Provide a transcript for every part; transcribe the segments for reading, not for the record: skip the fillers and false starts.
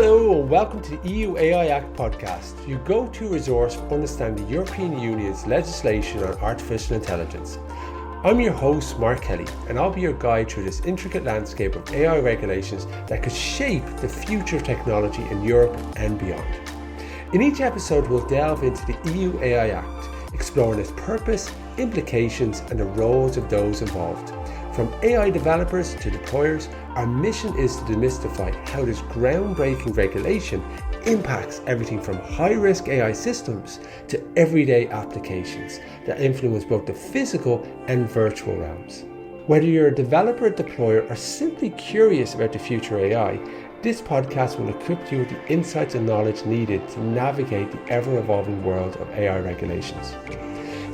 Hello and welcome to the EU AI Act podcast, your go-to resource for understanding the European Union's legislation on artificial intelligence. I'm your host, Mark Kelly, and I'll be your guide through this intricate landscape of AI regulations that could shape the future of technology in Europe and beyond. In each episode, we'll delve into the EU AI Act, exploring its purpose, implications, and the roles of those involved. From AI developers to deployers, our mission is to demystify how this groundbreaking regulation impacts everything from high-risk AI systems to everyday applications that influence both the physical and virtual realms. Whether you're a developer, deployer, or simply curious about the future AI, this podcast will equip you with the insights and knowledge needed to navigate the ever-evolving world of AI regulations.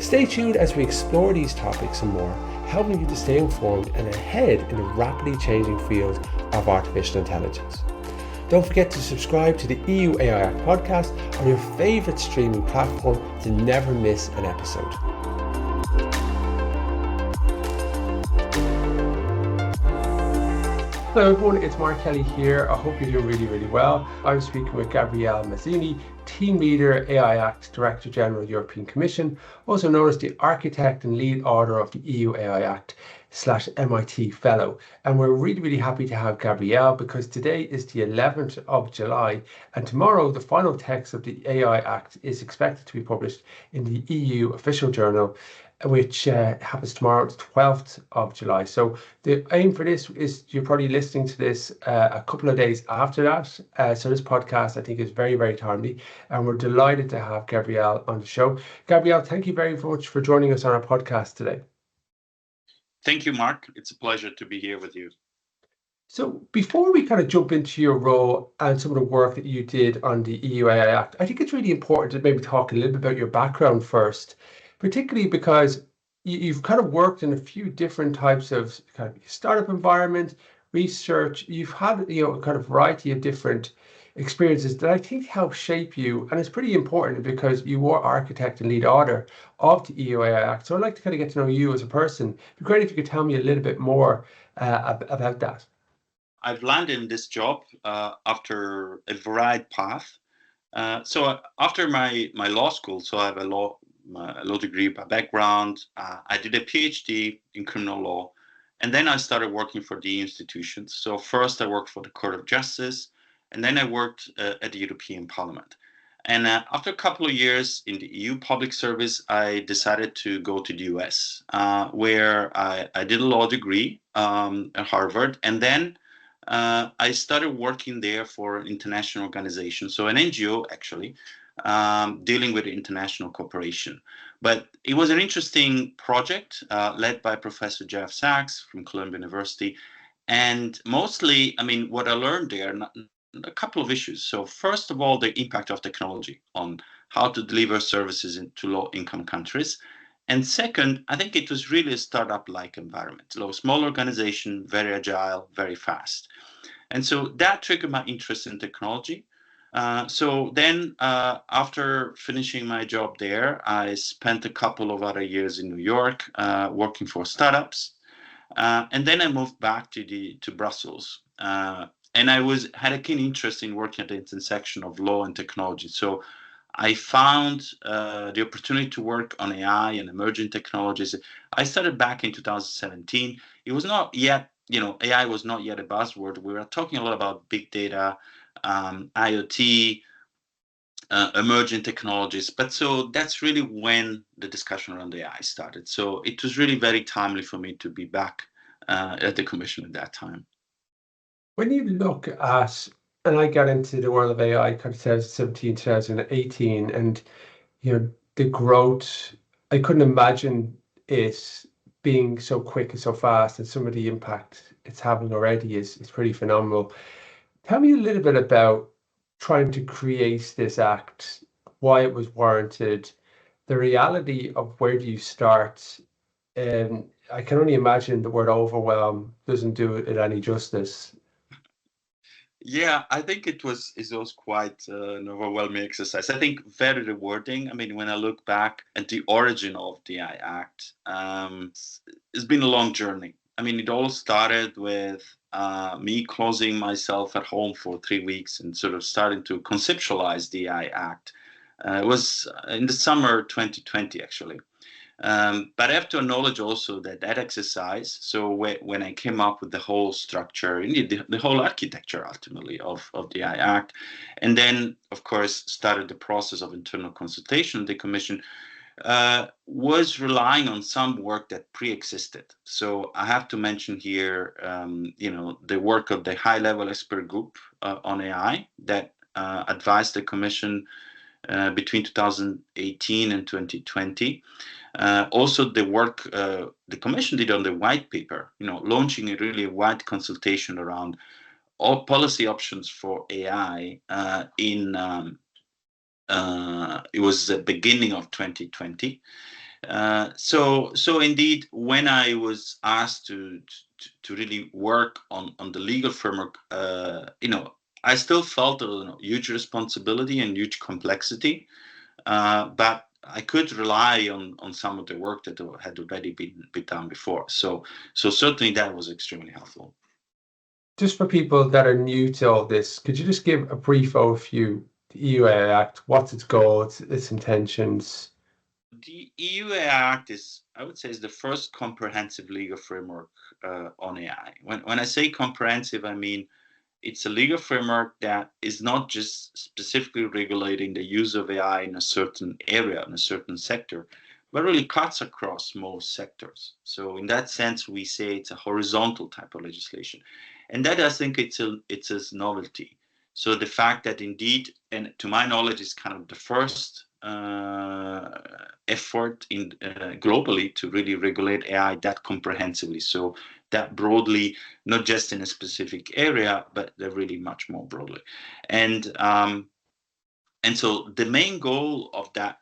Stay tuned as we explore these topics and more, helping you to stay informed and ahead in the rapidly changing field of artificial intelligence. Don't forget to subscribe to the EU AI Act podcast on your favourite streaming platform to never miss an episode. Hello everyone, it's Mark Kelly here. I hope you're doing really well. I'm speaking with Gabriele Mazzini, Team Leader, AI Act, Director General, European Commission, also known as the Architect and Lead Author of the EU AI Act / MIT Fellow. And we're really happy to have Gabriele because today is the 11th of July and tomorrow the final text of the AI Act is expected to be published in the EU official journal, which happens tomorrow, the 12th of July. So the aim for this is you're probably listening to this a couple of days after that. So this podcast, I think, is very timely. And we're delighted to have Gabriele on the show. Gabriele, thank you very much for joining us on our podcast today. Thank you, Mark. It's a pleasure to be here with you. So before we kind of jump into your role and some of the work that you did on the EU AI Act, I think it's really important to maybe talk a little bit about your background first, particularly because you've kind of worked in a few different types of kind of startup environment, research. You've had, a kind of variety of different experiences that I think help shape you. And it's pretty important because you were architect and lead author of the EU AI Act. So I'd like to kind of get to know you as a person. It'd be great if you could tell me a little bit more about that. I've landed in this job after a varied path. So after my law school, so I have a law degree by background. I did a PhD in criminal law, and then I started working for the institutions. So first I worked for the Court of Justice, and then I worked at the European Parliament. And after a couple of years in the EU public service, I decided to go to the US, where I did a law degree at Harvard, and then I started working there for an international organization, so an NGO actually, dealing with international cooperation. But it was an interesting project led by Professor Jeff Sachs from Columbia University. And mostly, what I learned there, a couple of issues. So first of all, the impact of technology on how to deliver services to low-income countries. And second, I think it was really a startup-like environment. So small organization, very agile, very fast. And so that triggered my interest in technology. So then after finishing my job there, I spent a couple of other years in New York working for startups. And then I moved back to Brussels. And I had a keen interest in working at the intersection of law and technology. So I found the opportunity to work on AI and emerging technologies. I started back in 2017. It was not yet, AI was not yet a buzzword. We were talking a lot about big data, IoT, emerging technologies. But so that's really when the discussion around AI started. So it was really very timely for me to be back at the Commission at that time. When you look at, and I got into the world of AI kind of 2017, 2018, and the growth, I couldn't imagine it being so quick and so fast, and some of the impact it's having already is pretty phenomenal. Tell me a little bit about trying to create this act, why it was warranted, the reality of where do you start. And I can only imagine the word overwhelm doesn't do it any justice. Yeah, I think it was quite an overwhelming exercise. I think very rewarding. When I look back at the origin of the AI Act, it's been a long journey. It all started with me closing myself at home for 3 weeks and sort of starting to conceptualize the AI Act. It was in the summer 2020, actually. But I have to acknowledge also that exercise, so when I came up with the whole structure, indeed the whole architecture ultimately of the AI Act, and then, of course, started the process of internal consultation of the Commission, was relying on some work that pre-existed. So I have to mention here, the work of the high-level expert group on AI that advised the Commission between 2018 and 2020. Also, the work the Commission did on the white paper, launching a really wide consultation around all policy options for AI it was the beginning of 2020. So indeed, when I was asked to really work on the legal framework, I still felt a huge responsibility and huge complexity, but I could rely on some of the work that had already been done before. So certainly that was extremely helpful. Just for people that are new to all this, could you just give a brief overview of the EU AI Act, what's its goals, its intentions? The EU AI Act I would say, is the first comprehensive legal framework on AI. When I say comprehensive, I mean it's a legal framework that is not just specifically regulating the use of AI in a certain area, in a certain sector, but really cuts across most sectors. So in that sense, we say it's a horizontal type of legislation. And that, I think, it's a novelty. So the fact that indeed, and to my knowledge, is kind of the first effort globally to really regulate AI that comprehensively. So that broadly, not just in a specific area, but really much more broadly. And so the main goal of that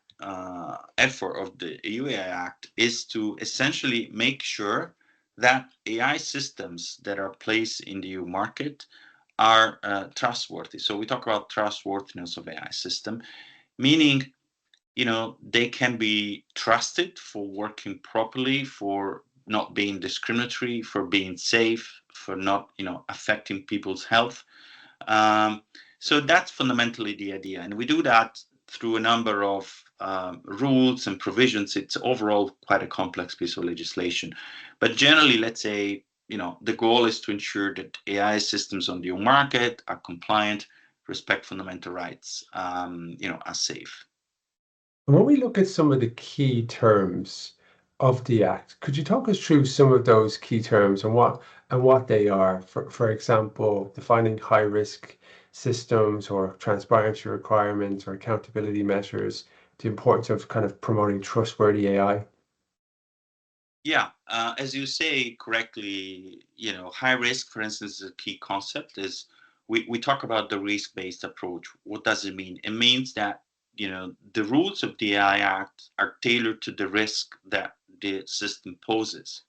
effort of the EU AI Act is to essentially make sure that AI systems that are placed in the EU market are trustworthy. So we talk about trustworthiness of AI system, meaning they can be trusted for working properly, for not being discriminatory, for being safe, for not affecting people's health. So that's fundamentally the idea, and we do that through a number of rules and provisions. It's overall quite a complex piece of legislation, but generally, let's say the goal is to ensure that AI systems on the EU market are compliant, respect fundamental rights, are safe. And when we look at some of the key terms of the Act, could you talk us through some of those key terms and what they are? For example, defining high risk systems or transparency requirements or accountability measures, the importance of kind of promoting trustworthy AI. Yeah, as you say correctly, high risk, for instance, is a key concept. Is we talk about the risk-based approach. What does it mean? It means that the rules of the AI Act are tailored to the risk that the system poses,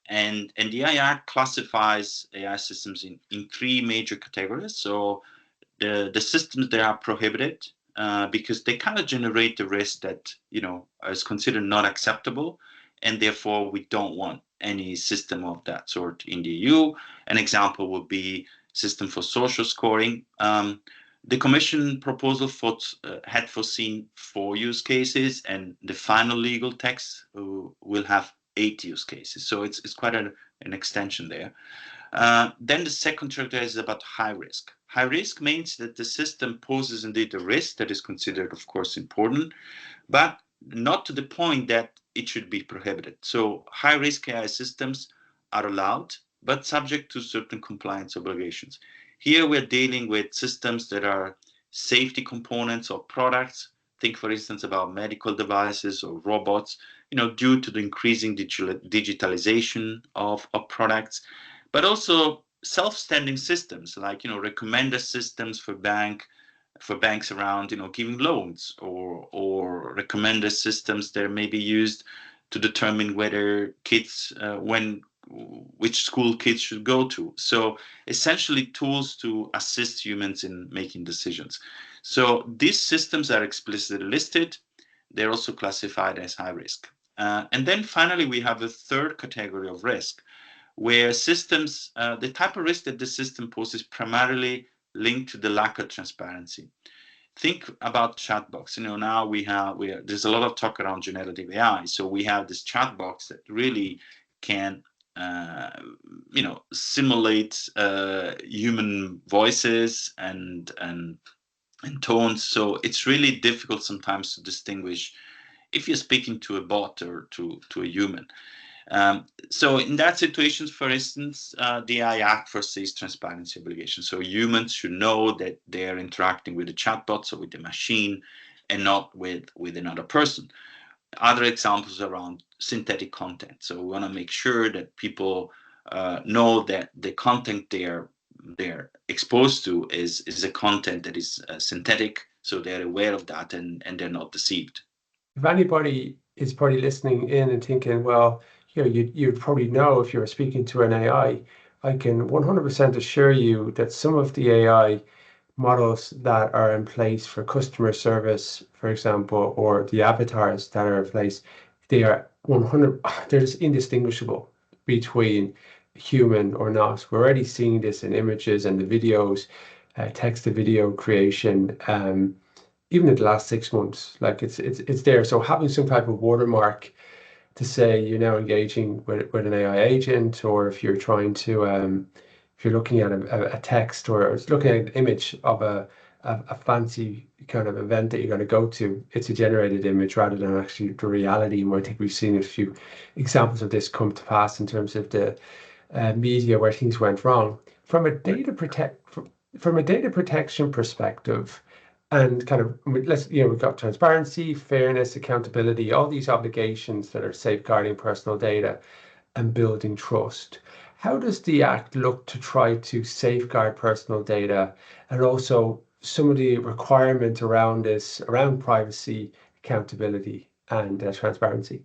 and the AI Act classifies AI systems in three major categories. So the systems that are prohibited because they kind of generate the risk that is considered not acceptable, and therefore we don't want any system of that sort in the EU. An example would be system for social scoring. The Commission proposal had foreseen 4 use cases, and the final legal text will have 8 use cases. So it's quite an extension there. Then the second criteria is about high risk. High risk means that the system poses indeed a risk that is considered, of course, important, but not to the point that it should be prohibited. So high risk AI systems are allowed, but subject to certain compliance obligations. Here we're dealing with systems that are safety components or products. Think, for instance, about medical devices or robots, due to the increasing digitalization of products, but also self-standing systems like recommender systems for banks around giving loans, or recommender systems that may be used to determine whether kids which school kids should go to. So essentially tools to assist humans in making decisions. So these systems are explicitly listed. They're also classified as high risk. And then finally, we have a third category of risk, where systems, the type of risk that the system poses primarily linked to the lack of transparency. Think about chat box. Now there's a lot of talk around generative AI. So we have this chat box that really can, simulate human voices and tones. So it's really difficult sometimes to distinguish if you're speaking to a bot or to a human. So in that situations, for instance, the AI Act foresees transparency obligations. So humans should know that they're interacting with the chatbot, so with the machine, and not with another person. Other examples around synthetic content. So we want to make sure that people know that the content they're exposed to is a content that is synthetic, so they're aware of that and they're not deceived. If anybody is probably listening in and thinking, well, you'd probably know if you're speaking to an AI, I can 100% assure you that some of the AI models that are in place for customer service, for example, or the avatars that are in place, they are 100, they're just indistinguishable between human or not. We're already seeing this in images and the videos, text to video creation, even in the last 6 months, like it's there. So having some type of watermark to say you're now engaging with an AI agent, or if you're trying to if you're looking at a text or looking at an image of a fancy kind of event that you're going to go to, it's a generated image rather than actually the reality. And I think we've seen a few examples of this come to pass in terms of the media where things went wrong. From a from a data protection perspective, and kind of we've got transparency, fairness, accountability, all these obligations that are safeguarding personal data and building trust. How does the Act look to try to safeguard personal data, and also some of the requirements around this, around privacy, accountability, and transparency?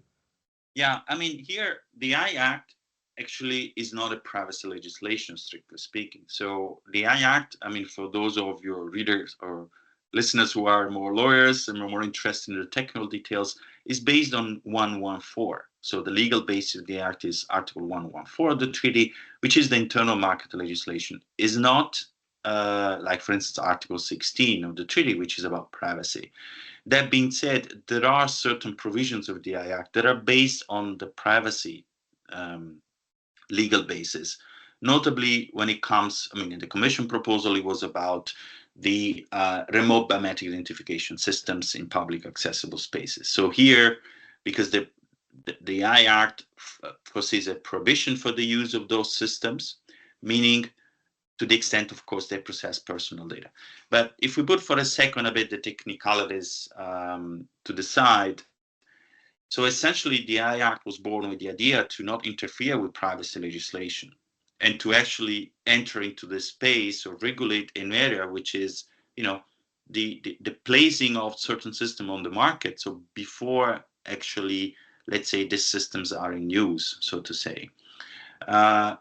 Yeah, I mean, here the AI Act actually is not a privacy legislation, strictly speaking. So the AI Act, I mean, for those of your readers or listeners who are more lawyers and are more interested in the technical details, is based on 114. So the legal basis of the Act is Article 114 of the treaty, which is the internal market legislation, is not like, for instance, Article 16 of the treaty, which is about privacy. That being said, there are certain provisions of the AI Act that are based on the privacy legal basis. Notably, when it comes, I mean, in the Commission proposal, it was about the remote biometric identification systems in public accessible spaces. So here, because the AI Act foresees a prohibition for the use of those systems, meaning to the extent, of course, they process personal data. But if we put for a second a bit the technicalities to the side, so essentially the AI Act was born with the idea to not interfere with privacy legislation and to actually enter into the space or regulate an area which is, the placing of certain system on the market. So before actually, let's say, these systems are in use, so to say.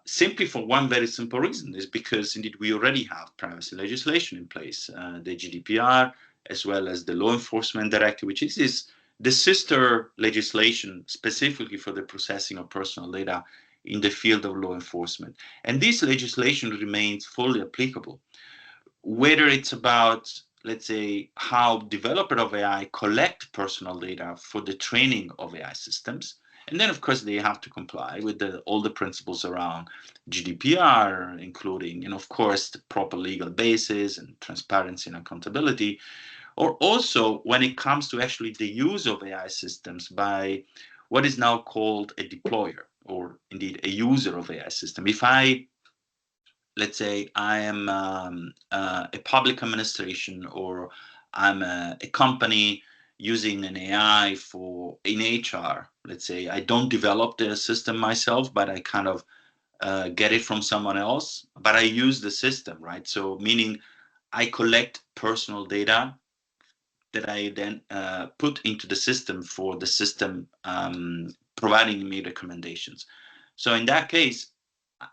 Simply for one very simple reason, is because indeed we already have privacy legislation in place, the GDPR, as well as the Law Enforcement Directive, which is the sister legislation specifically for the processing of personal data in the field of law enforcement. And this legislation remains fully applicable, whether it's about, let's say, how developers of AI collect personal data for the training of AI systems. And then, of course, they have to comply with all the principles around GDPR, including, of course, the proper legal basis and transparency and accountability. Or also when it comes to actually the use of AI systems by what is now called a deployer, or indeed a user of AI system. If let's say I am a public administration, or I'm a company using an AI in HR. Let's say I don't develop the system myself, but I kind of get it from someone else, but I use the system, right? So meaning I collect personal data that I then put into the system for the system providing me recommendations. So in that case,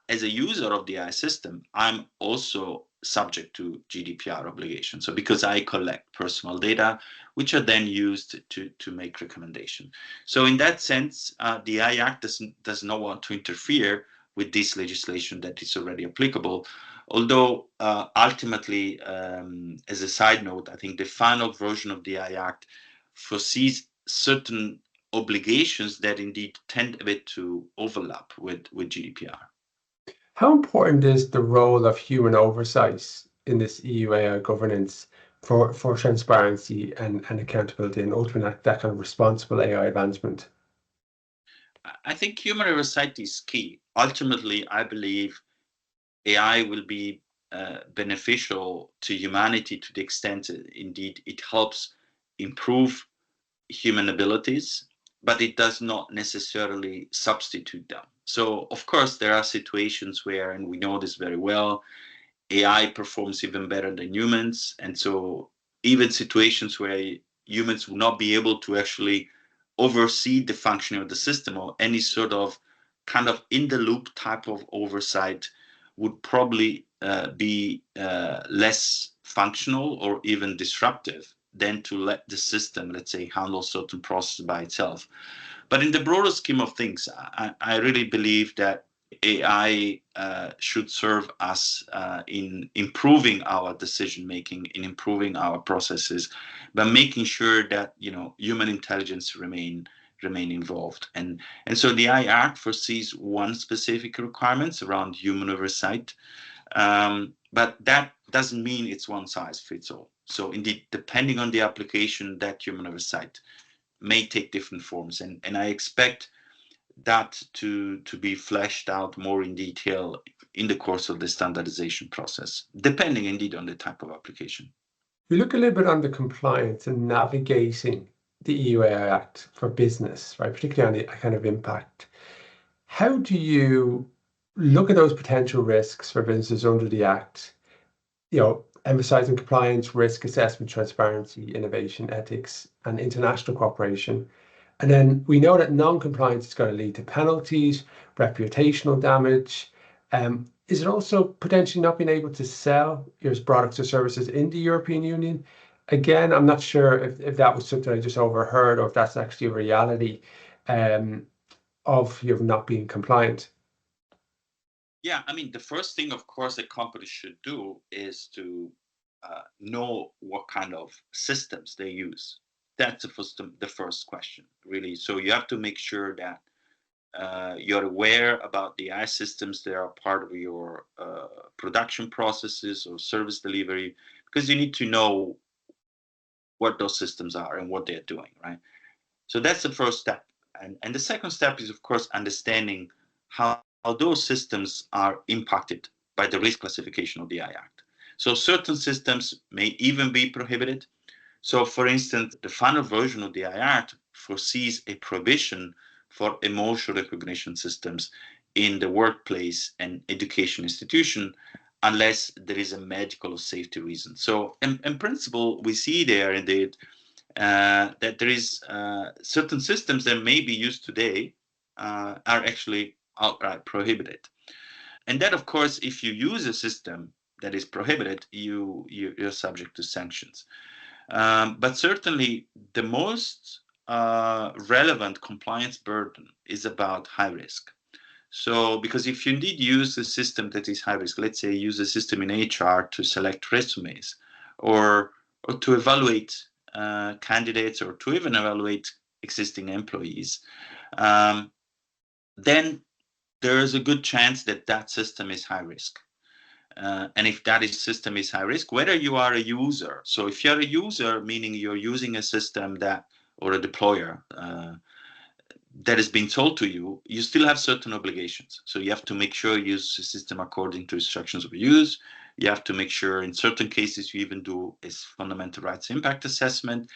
as a user of the AI system, I'm also subject to GDPR obligations. So because I collect personal data, which are then used to make recommendations. So in that sense, the AI Act does not want to interfere, with this legislation that is already applicable. Although ultimately, as a side note, I think the final version of the AI Act foresees certain obligations that indeed tend a bit to overlap with GDPR. How important is the role of human oversight in this EU AI governance for transparency and accountability and ultimately that kind of responsible AI advancement? I think human oversight is key. Ultimately, I believe AI will be beneficial to humanity to the extent indeed it helps improve human abilities, but it does not necessarily substitute them. So, of course, there are situations where, and we know this very well, AI performs even better than humans. And so, even situations where humans will not be able to actually oversee the functioning of the system or any sort of kind of in the loop type of oversight would probably be less functional or even disruptive than to let the system, let's say, handle certain processes by itself. But in the broader scheme of things, I really believe that AI should serve us in improving our decision making, in improving our processes, but making sure that human intelligence remain involved. And so the AI Act foresees one specific requirements around human oversight, but that doesn't mean it's one size fits all. So indeed, depending on the application, that human oversight may take different forms, and I expect that to be fleshed out more in detail in the course of the standardization process, depending indeed on the type of application. We look a little bit on the compliance and navigating the EU AI Act for business, right? Particularly on the kind of impact. How do you look at those potential risks for businesses under the Act? Emphasizing compliance, risk assessment, transparency, innovation, ethics, and international cooperation. And then we know that non-compliance is going to lead to penalties, reputational damage. Is it also potentially not being able to sell your products or services in the European Union? Again, I'm not sure if that was something I just overheard or if that's actually a reality of you not being compliant. Yeah, I mean, the first thing, of course, that companies should do is to know what kind of systems they use. That's the first question, really. So you have to make sure that you're aware about the AI systems that are part of your production processes or service delivery, because you need to know what those systems are and what they're doing, right? So that's the first step. And the second step is, of course, understanding how those systems are impacted by the risk classification of the AI Act. So certain systems may even be prohibited. So, for instance, the final version of the AI Act foresees a prohibition for emotion recognition systems in the workplace and education institution unless there is a medical or safety reason. So, in principle, we see there indeed that there is certain systems that may be used today are actually outright prohibited. And that, of course, if you use a system that is prohibited, you're subject to sanctions. But certainly, the most relevant compliance burden is about high risk. So, because if you indeed use a system that is high risk, let's say use a system in HR to select resumes or to evaluate candidates or to even evaluate existing employees, um, then there is a good chance that that system is high risk. And if that system is high risk, whether you are a user, so if you're a user, meaning you're using a system that, or a deployer, that has been told to you, you still have certain obligations. So you have to make sure you use the system according to instructions of use. You have to make sure in certain cases you even do a fundamental rights impact assessment.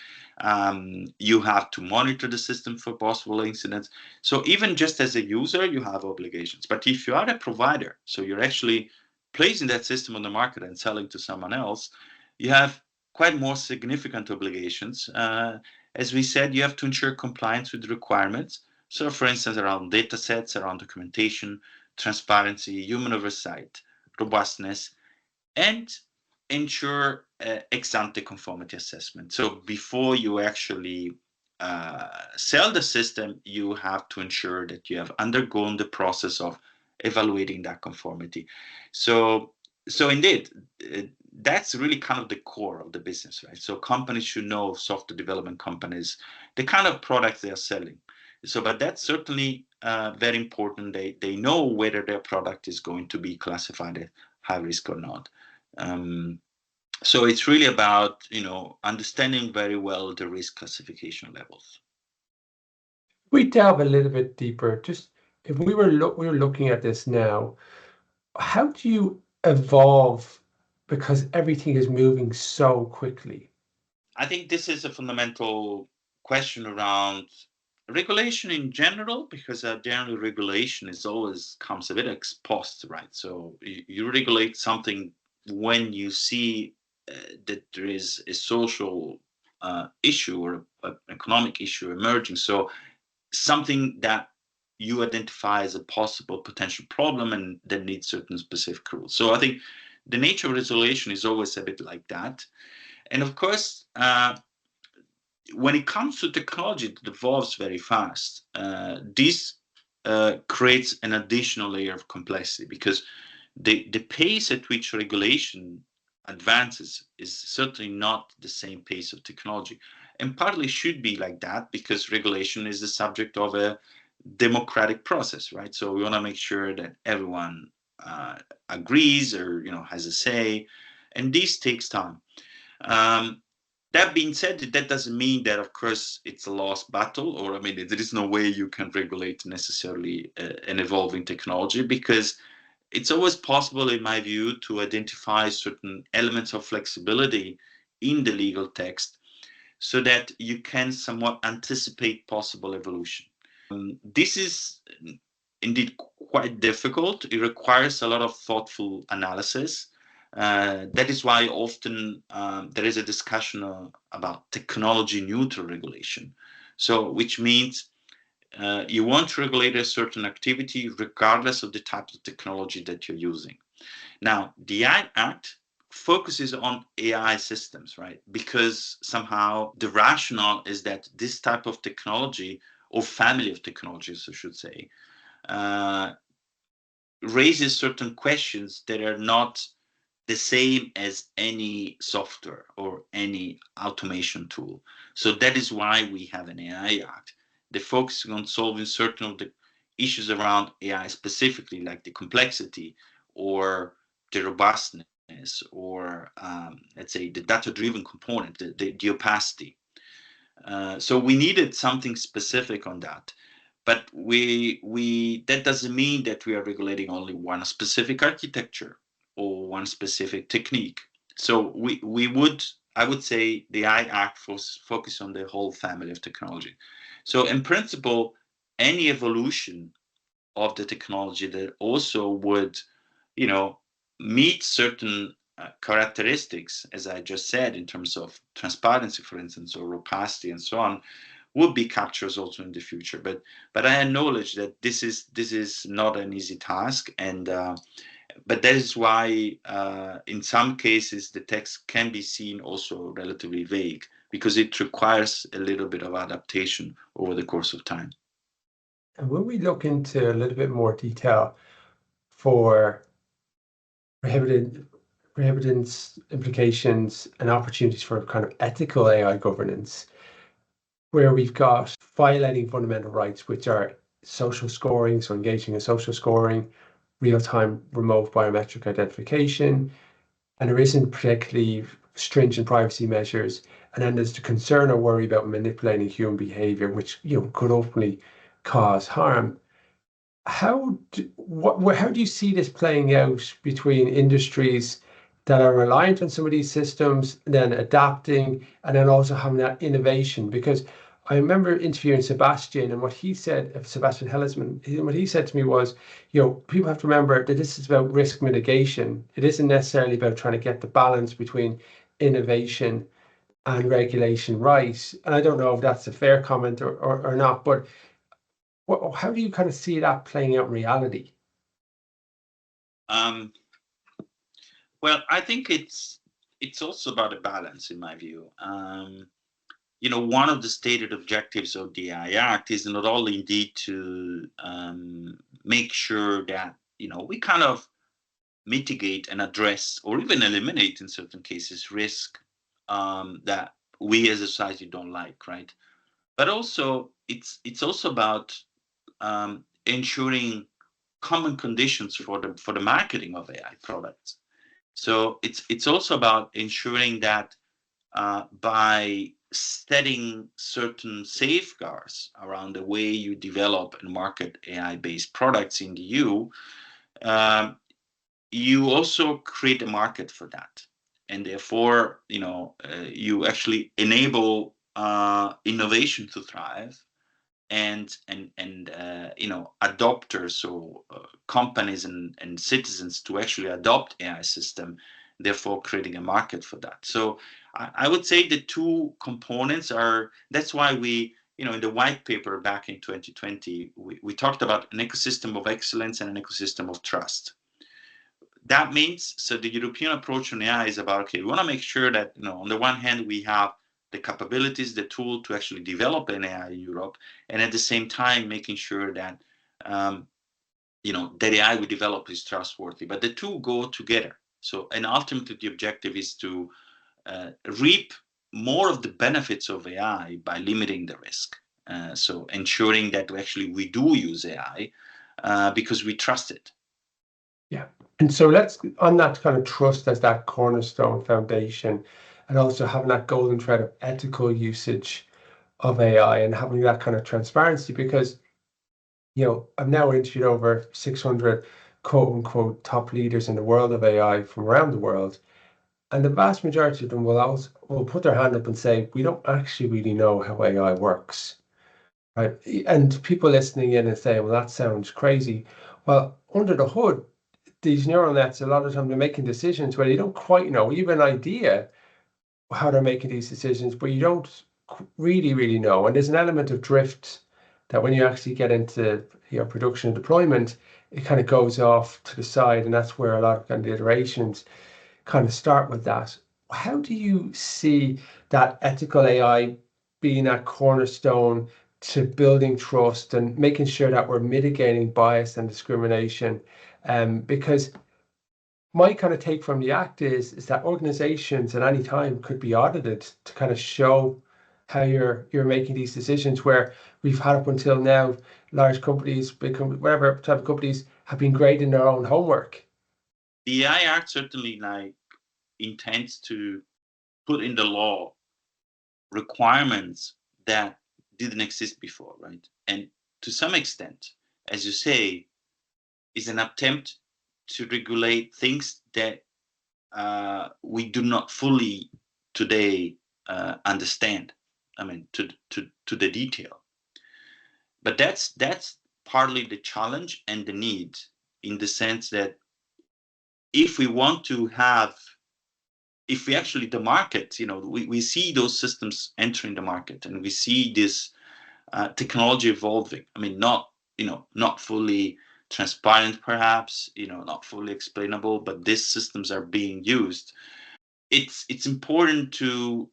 You have to monitor the system for possible incidents. So even just as a user, you have obligations. But if you are a provider, so you're actually placing that system on the market and selling to someone else, you have quite more significant obligations. As we said, you have to ensure compliance with the requirements. So, for instance, around data sets, around documentation, transparency, human oversight, robustness, and ensure ex ante conformity assessment. So, before you actually sell the system, you have to ensure that you have undergone the process of evaluating that conformity. So indeed, that's really kind of the core of the business, right? So companies should know, software development companies, the kind of products they are selling. So, but that's certainly very important. They know whether their product is going to be classified as high risk or not. So it's really about, understanding very well the risk classification levels. We delve a little bit deeper. Just if we were looking at this now, how do you evolve because everything is moving so quickly? I think this is a fundamental question around regulation in general, because generally regulation is always comes a bit ex post, right? So you regulate something when you see that there is a social issue or an economic issue emerging. So something that you identify as a possible potential problem and that needs certain specific rules. So I think the nature of regulation is always a bit like that. And of course, when it comes to technology that evolves very fast, this creates an additional layer of complexity, because the pace at which regulation advances is certainly not the same pace of technology. And partly should be like that because regulation is the subject of a democratic process, right? So we want to make sure that everyone agrees or has a say, and this takes time. Um, that being said, that doesn't mean that, of course, it's a lost battle, or I mean, there is no way you can regulate necessarily an evolving technology, because it's always possible, in my view, to identify certain elements of flexibility in the legal text so that you can somewhat anticipate possible evolution. This is indeed quite difficult. It requires a lot of thoughtful analysis. That is why often there is a discussion about technology neutral regulation. So, which means you want to regulate a certain activity regardless of the type of technology that you're using. Now, the AI Act focuses on AI systems, right? Because somehow the rationale is that this type of technology, or family of technologies, I should say, uh, raises certain questions that are not the same as any software or any automation tool. So that is why we have an AI Act. They're focusing on solving certain of the issues around AI specifically, like the complexity or the robustness or let's say the data-driven component, the opacity. So we needed something specific on that. But we that doesn't mean that we are regulating only one specific architecture or one specific technique. So I would say the I Act focus on the whole family of technology. So in principle, any evolution of the technology that also would, you know, meet certain characteristics, as I just said, in terms of transparency, for instance, or opacity and so on, would be captures also in the future. But I acknowledge that this is not an easy task, and but that is why in some cases the text can be seen also relatively vague, because it requires a little bit of adaptation over the course of time. And when we look into a little bit more detail for prohibitants, implications, and opportunities for kind of ethical AI governance, where we've got violating fundamental rights, which are social scoring, so engaging in social scoring, real-time remote biometric identification, and there isn't particularly stringent privacy measures. And then there's the concern or worry about manipulating human behavior, which could ultimately cause harm. How do you see this playing out between industries that are reliant on some of these systems, then adapting, and then also having that innovation? Because I remember interviewing Sebastian, and what he said, Sebastian Hellisman, what he said to me was, people have to remember that this is about risk mitigation. It isn't necessarily about trying to get the balance between innovation and regulation right. And I don't know if that's a fair comment or not, but how do you kind of see that playing out in reality? Um, well, I think it's also about a balance, in my view. One of the stated objectives of the AI Act is not only indeed to make sure that we kind of mitigate and address or even eliminate in certain cases risk that we as a society don't like, right? But also it's also about ensuring common conditions for the marketing of AI products. So it's also about ensuring that by setting certain safeguards around the way you develop and market AI-based products in the EU, um, you also create a market for that, and therefore, you actually enable innovation to thrive, and adopters, so companies and citizens to actually adopt AI system, therefore creating a market for that. So I would say the two components are, that's why we, in the white paper back in 2020, we talked about an ecosystem of excellence and an ecosystem of trust. That means, so the European approach on AI is about, okay, we want to make sure that, on the one hand, we have the capabilities, the tool to actually develop an AI in Europe, and at the same time, making sure that, that AI we develop is trustworthy. But the two go together. So, and ultimately, the objective is to reap more of the benefits of AI by limiting the risk. So, ensuring that we do use AI because we trust it. Yeah. And so let's, on that kind of trust as that cornerstone foundation, and also having that golden thread of ethical usage of AI and having that kind of transparency, because, I've now interviewed over 600 quote unquote top leaders in the world of AI from around the world. And the vast majority of them will put their hand up and say, we don't actually really know how AI works. Right. And people listening in and saying, well, that sounds crazy. Well, under the hood, these neural nets, a lot of time they're making decisions where you don't quite know. You have an idea how they're making these decisions, but you don't really, really know. And there's an element of drift that when you actually get into production and deployment, it kind of goes off to the side. And that's where a lot of kind of iterations kind of start with that. How do you see that ethical AI being that cornerstone to building trust and making sure that we're mitigating bias and discrimination? Because my kind of take from the act is that organizations at any time could be audited to kind of show how you're making these decisions, where we've had up until now large companies, big companies, whatever type of companies have been grading their own homework. The AI Act certainly intends to put in the law requirements that didn't exist before, right? And to some extent, as you say, is an attempt to regulate things that we do not fully today understand. I mean, to the detail. But that's partly the challenge and the need, in the sense that if we want to have, if we actually, the market, we see those systems entering the market, and we see this technology evolving. I mean, not fully transparent, perhaps, not fully explainable, but these systems are being used. It's important to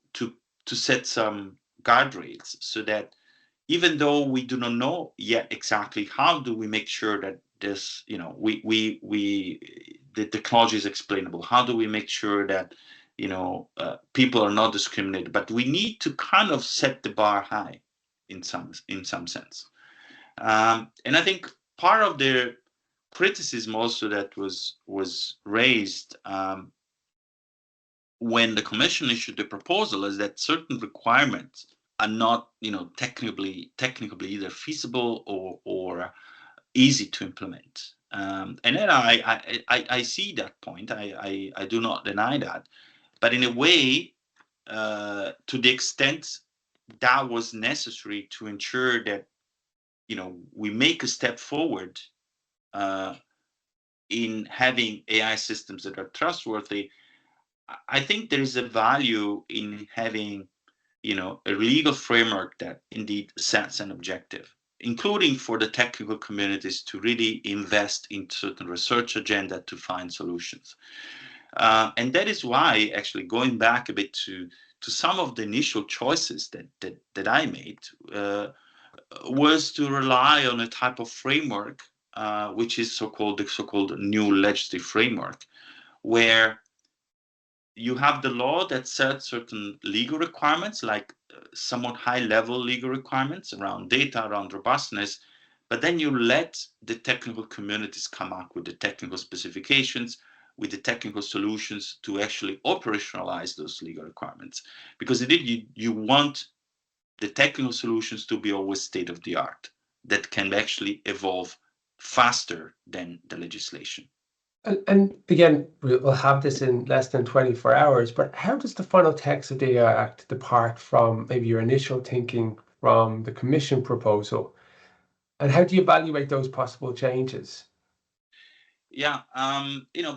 set some guardrails, so that even though we do not know yet exactly how do we make sure that this, the technology is explainable, how do we make sure that people are not discriminated, but we need to kind of set the bar high in some sense. And I think part of the criticism also that was raised when the commission issued the proposal is that certain requirements are not, technically either feasible or easy to implement. And then I see that point. I do not deny that. But in a way, to the extent that was necessary to ensure that, we make a step forward in having AI systems that are trustworthy, I think there is a value in having, a legal framework that indeed sets an objective, including for the technical communities to really invest in certain research agenda to find solutions. And that is why, actually, going back a bit to some of the initial choices that I made, was to rely on a type of framework which is the so-called new legislative framework, where you have the law that sets certain legal requirements, like somewhat high-level legal requirements around data, around robustness, but then you let the technical communities come up with the technical specifications, with the technical solutions to actually operationalize those legal requirements. Because indeed, you want the technical solutions to be always state of the art, that can actually evolve faster than the legislation. And again, we'll have this in less than 24 hours, but how does the final text of the AI Act depart from maybe your initial thinking from the Commission proposal? And how do you evaluate those possible changes? Yeah,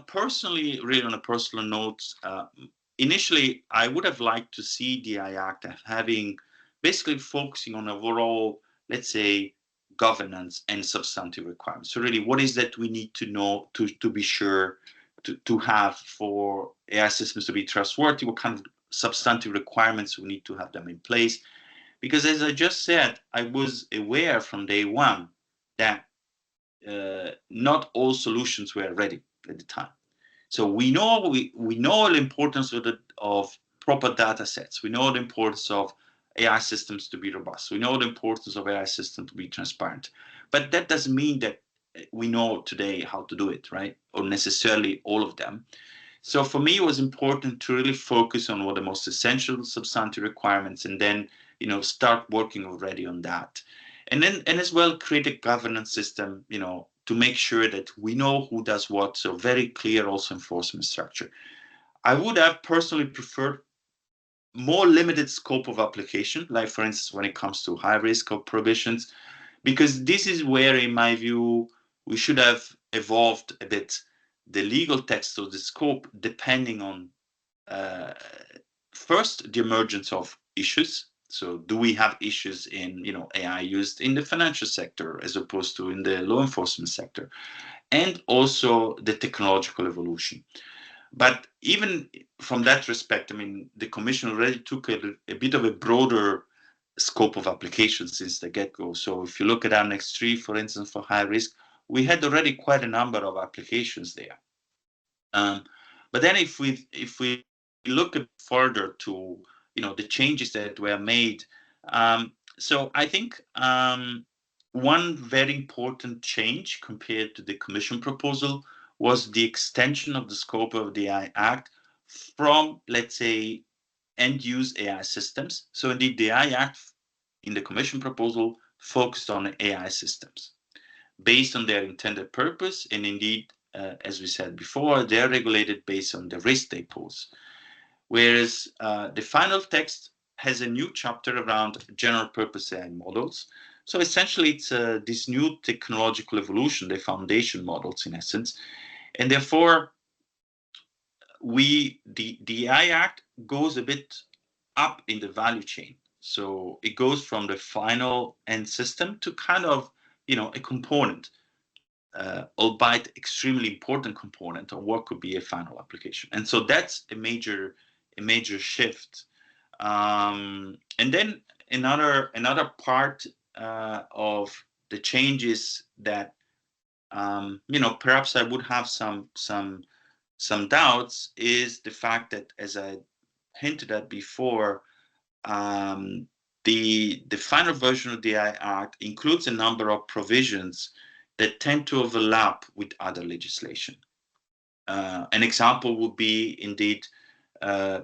personally, really on a personal note, initially I would have liked to see the AI Act having basically focusing on overall, let's say, governance and substantive requirements. So really, what is that we need to know to be sure to have for AI systems to be trustworthy? What kind of substantive requirements we need to have them in place? Because as I just said, I was aware from day one that not all solutions were ready at the time. So we know the importance of proper data sets. We know the importance of AI systems to be robust. We know the importance of AI systems to be transparent. But that doesn't mean that we know today how to do it, right? Or necessarily all of them. So for me, it was important to really focus on what the most essential substantive requirements, and then start working already on that, and as well create a governance system, to make sure that we know who does what. So very clear also enforcement structure. I would have personally preferred more limited scope of application, like for instance when it comes to high risk of prohibitions, because this is where, in my view, we should have evolved a bit the legal text of the scope, depending on uh, first the emergence of issues. So do we have issues in AI used in the financial sector as opposed to in the law enforcement sector, and also the technological evolution. But even from that respect, I mean, the Commission already took a bit of a broader scope of application since the get-go. So if you look at Annex 3, for instance, for high risk, we had already quite a number of applications there. But then if we look a bit further to the changes that were made, so I think one very important change compared to the Commission proposal was the extension of the scope of the AI Act from, let's say, end-use AI systems. So indeed, the AI Act in the Commission proposal focused on AI systems based on their intended purpose, and indeed, as we said before, they're regulated based on the risk they pose. Whereas the final text has a new chapter around general purpose AI models. So essentially, it's this new technological evolution, the foundation models in essence, and therefore the AI Act goes a bit up in the value chain. So it goes from the final end system to kind of a component, albeit extremely important component of what could be a final application. And so that's a major shift. And then another part of the changes that perhaps I would have some doubts is the fact that, as I hinted at before, the final version of the AI Act includes a number of provisions that tend to overlap with other legislation. An example would be indeed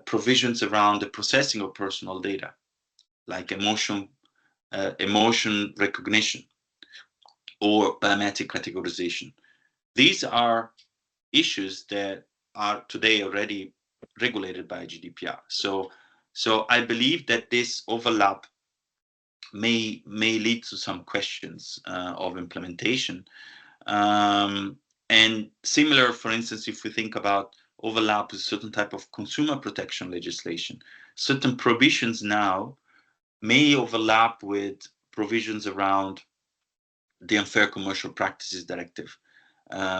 provisions around the processing of personal data, like emotion recognition or biometric categorization. These are issues that are today already regulated by GDPR. So I believe that this overlap may lead to some questions of implementation. And similar, for instance, if we think about overlap with certain type of consumer protection legislation, certain provisions now may overlap with provisions around the Unfair Commercial Practices Directive.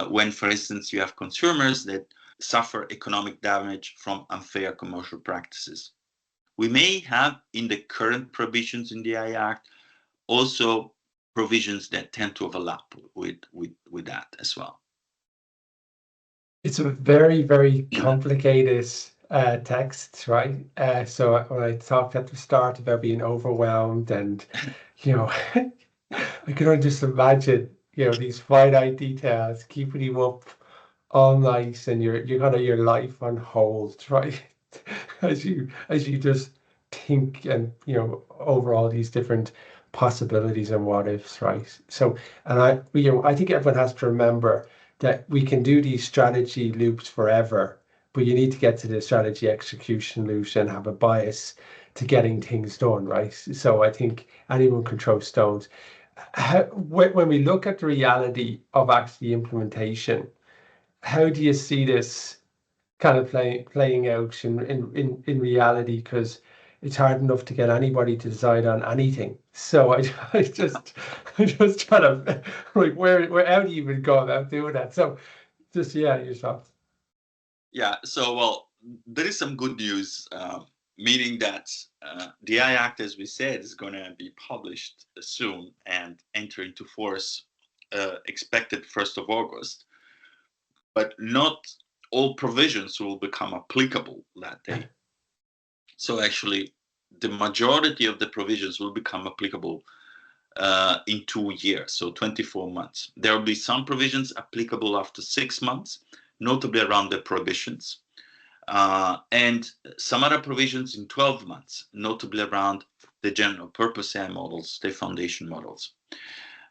When, for instance, you have consumers that suffer economic damage from unfair commercial practices. We may have in the current provisions in the AI Act also provisions that tend to overlap with that as well. It's a very, very complicated text, right? So when I talked at the start about being overwhelmed and, I can only just imagine, these finite details keeping you up all night and you're kind of your life on hold, right? as you just think and, over all these different possibilities and what ifs, right? So, and I think everyone has to remember that we can do these strategy loops forever, but you need to get to the strategy execution loop and have a bias to getting things done, right? So I think anyone can throw stones. When we look at the reality of actually implementation, how do you see this kind of playing out in reality? Because it's hard enough to get anybody to decide on anything. So I just trying to like where how do you even go about doing that? So just your thoughts. Yeah. So well, there is some good news, meaning that the AI Act, as we said, is going to be published soon and enter into force expected 1st of August. But not all provisions will become applicable that day. So actually, the majority of the provisions will become applicable in 2 years, so 24 months. There will be some provisions applicable after 6 months, notably around the prohibitions, and some other provisions in 12 months, notably around the general purpose AI models, the foundation models.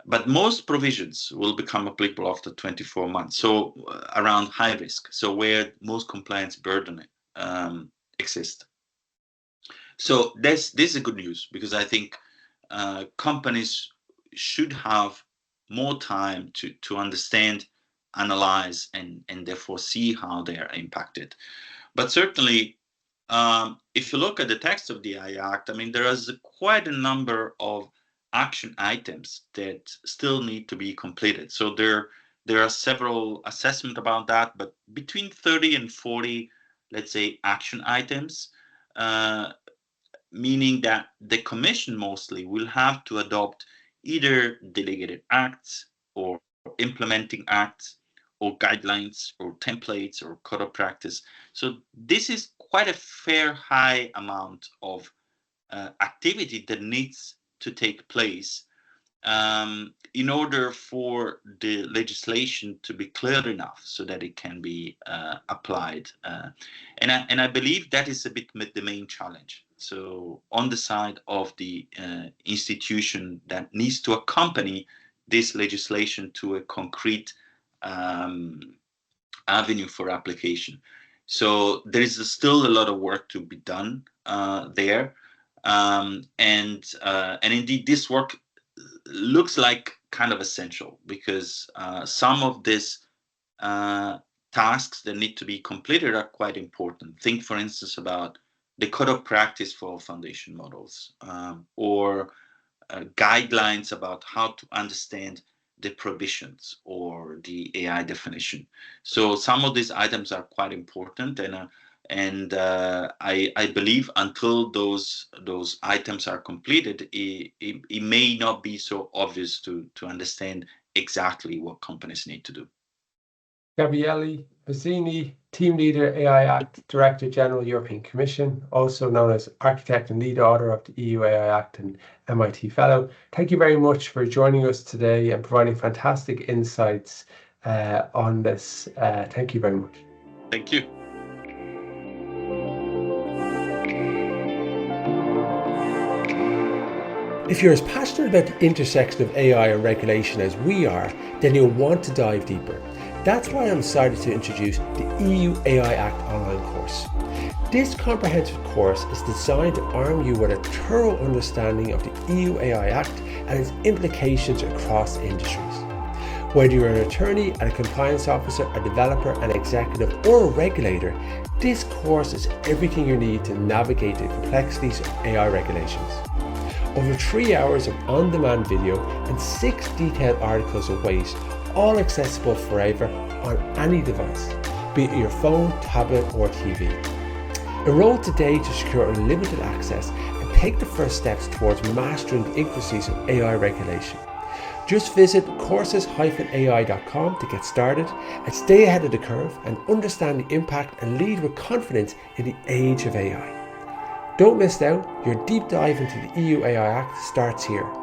But most provisions will become applicable after 24 months, so around high risk, so where most compliance burden exists. So this is good news, because I think companies should have more time to understand, analyze, and therefore see how they are impacted. But certainly, if you look at the text of the AI Act, I mean, there is quite a number of action items that still need to be completed. So there are several assessments about that, but between 30 and 40, let's say, action items, meaning that the Commission mostly will have to adopt either delegated acts or implementing acts or guidelines or templates or code of practice. So this is quite a fair high amount of activity that needs to take place in order for the legislation to be clear enough so that it can be applied. And I believe that is a bit the main challenge. So on the side of the institution that needs to accompany this legislation to a concrete avenue for application. So there is still a lot of work to be done there. And indeed, this work looks like kind of essential, because some of these tasks that need to be completed are quite important. Think, for instance, about the code of practice for foundation models, or guidelines about how to understand the prohibitions or the AI definition. So some of these items are quite important, and I believe until those items are completed, it may not be so obvious to understand exactly what companies need to do. Gabriele Mazzini, Team Leader, AI Act, Director General, European Commission, also known as Architect and Lead Author of the EU AI Act and MIT Fellow. Thank you very much for joining us today and providing fantastic insights on this. Thank you very much. Thank you. If you're as passionate about the intersection of AI and regulation as we are, then you'll want to dive deeper. That's why I'm excited to introduce the EU AI Act online course. This comprehensive course is designed to arm you with a thorough understanding of the EU AI Act and its implications across industries. Whether you're an attorney, a compliance officer, a developer, an executive, or a regulator, this course is everything you need to navigate the complexities of AI regulations. Over 3 hours of on-demand video and 6 detailed articles of ways, all accessible forever on any device, be it your phone, tablet, or TV. Enroll today to secure unlimited access and take the first steps towards mastering the intricacies of AI regulation. Just visit courses-ai.com to get started and stay ahead of the curve and understand the impact and lead with confidence in the age of AI. Don't miss out, your deep dive into the EU AI Act starts here.